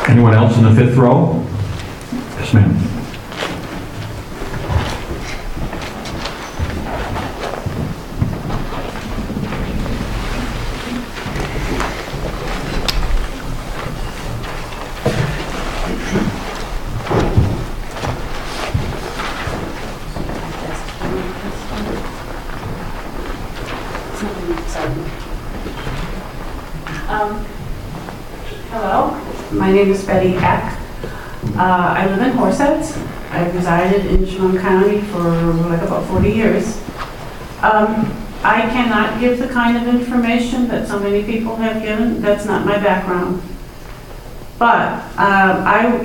Anyone else in the fifth row? Yes, ma'am. Hello, my name is Betty Heck. I live in Horseheads. I've resided in Chemung County for like about 40 years. I cannot give the kind of information that so many people have given. That's not my background. But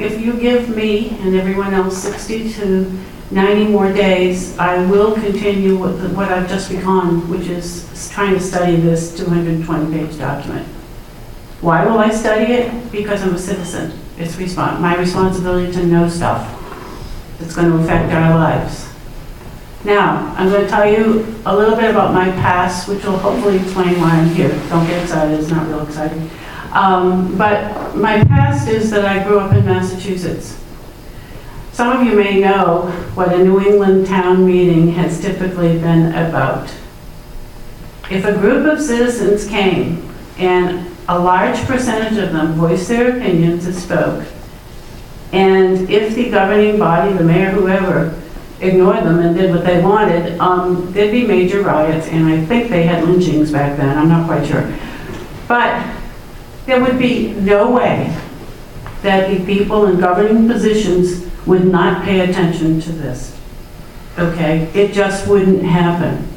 if you give me and everyone else 60 to 90 more days, I will continue with what I've just begun, which is trying to study this 220-page document. Why will I study it? Because I'm a citizen. It's my responsibility to know stuff that's going to affect our lives. Now, I'm going to tell you a little bit about my past, which will hopefully explain why I'm here. Don't get excited, it's not real exciting. But my past is that I grew up in Massachusetts. Some of you may know what a New England town meeting has typically been about. If a group of citizens came and a large percentage of them voiced their opinions and spoke, and if the governing body, the mayor, whoever, ignored them and did what they wanted, there'd be major riots, and I think they had lynchings back then, I'm not quite sure. But there would be no way that the people in governing positions would not pay attention to this, okay? It just wouldn't happen.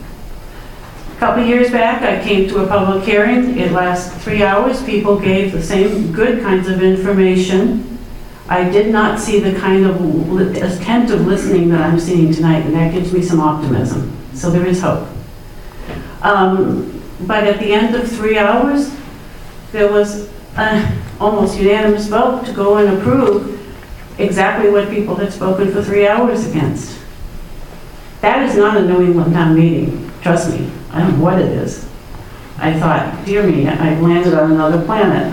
A couple years back, I came to a public hearing. It lasted 3 hours. People gave the same good kinds of information. I did not see the kind of attentive listening that I'm seeing tonight, and that gives me some optimism. So there is hope. But at the end of 3 hours, there was an almost unanimous vote to go and approve exactly what people had spoken for 3 hours against. That is not a New England town meeting, trust me. I don't know what it is. I thought, dear me, I've landed on another planet.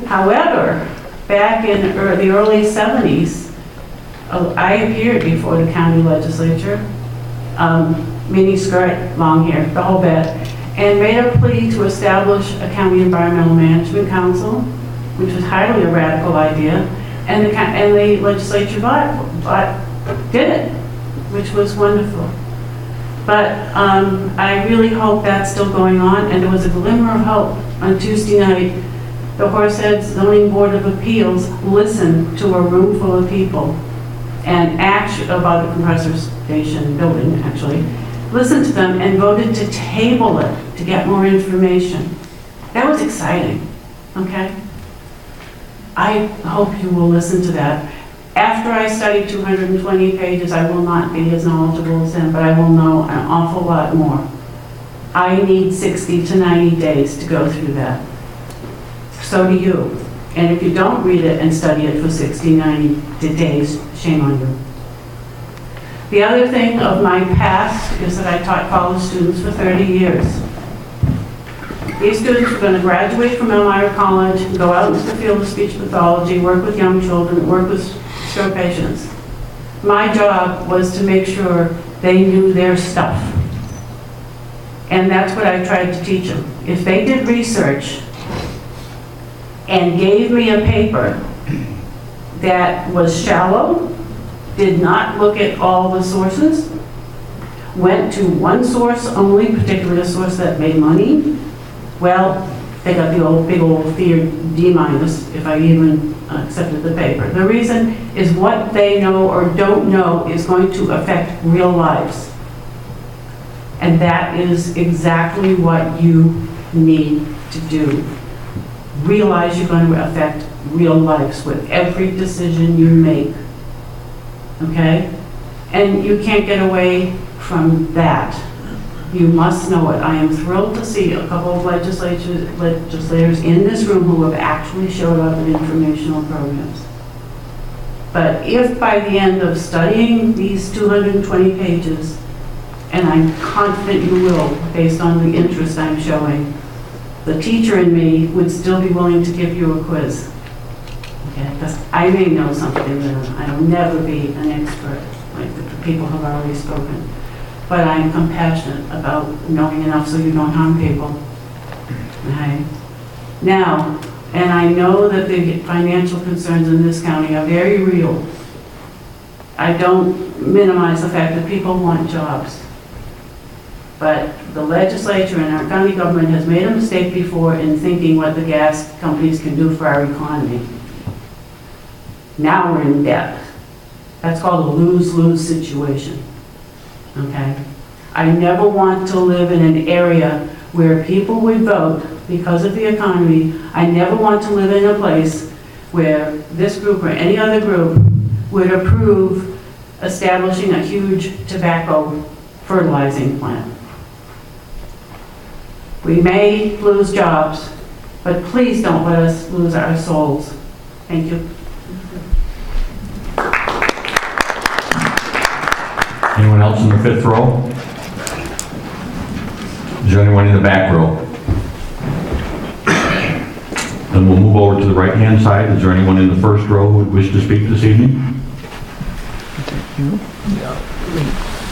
However, back in the early 70s, I appeared before the county legislature, mini skirt, long hair, the whole bit, and made a plea to establish a county environmental management council, which was highly a radical idea, and the legislature did it, which was wonderful. But I really hope that's still going on, and there was a glimmer of hope on Tuesday night. The Horseheads Zoning Board of Appeals listened to a room full of people, and about the compressor station building, actually, listened to them and voted to table it to get more information. That was exciting, okay? I hope you will listen to that. After I study 220 pages, I will not be as knowledgeable as them, but I will know an awful lot more. I need 60 to 90 days to go through that. So do you. And if you don't read it and study it for 60, 90 days, shame on you. The other thing of my past is that I taught college students for 30 years. These students are going to graduate from Elmira College, go out into the field of speech pathology, work with young children, work with stroke patients. My job was to make sure they knew their stuff. And that's what I tried to teach them. If they did research and gave me a paper that was shallow, did not look at all the sources, went to one source only, particularly a source that made money, well, they got the big old fear D- if I even accepted the paper. The reason is what they know or don't know is going to affect real lives. And that is exactly what you need to do. Realize you're going to affect real lives with every decision you make. Okay? And you can't get away from that. You must know it. I am thrilled to see a couple of legislators in this room who have actually showed up in informational programs. But if by the end of studying these 220 pages, and I'm confident you will, based on the interest I'm showing, the teacher in me would still be willing to give you a quiz. Okay, because I may know something that I will never be an expert, like the people have already spoken. But I'm compassionate about knowing enough so you don't harm people. Okay? Now, and I know that the financial concerns in this county are very real. I don't minimize the fact that people want jobs. But the legislature and our county government has made a mistake before in thinking what the gas companies can do for our economy. Now we're in debt. That's called a lose-lose situation. Okay? I never want to live in an area where people would vote because of the economy. I never want to live in a place where this group or any other group would approve establishing a huge tobacco fertilizing plant. We may lose jobs, but please don't let us lose our souls. Thank you. Anyone else in the fifth row? Is there anyone in the back row? Then we'll move over to the right-hand side. Is there anyone in the first row who would wish to speak this evening? Yeah.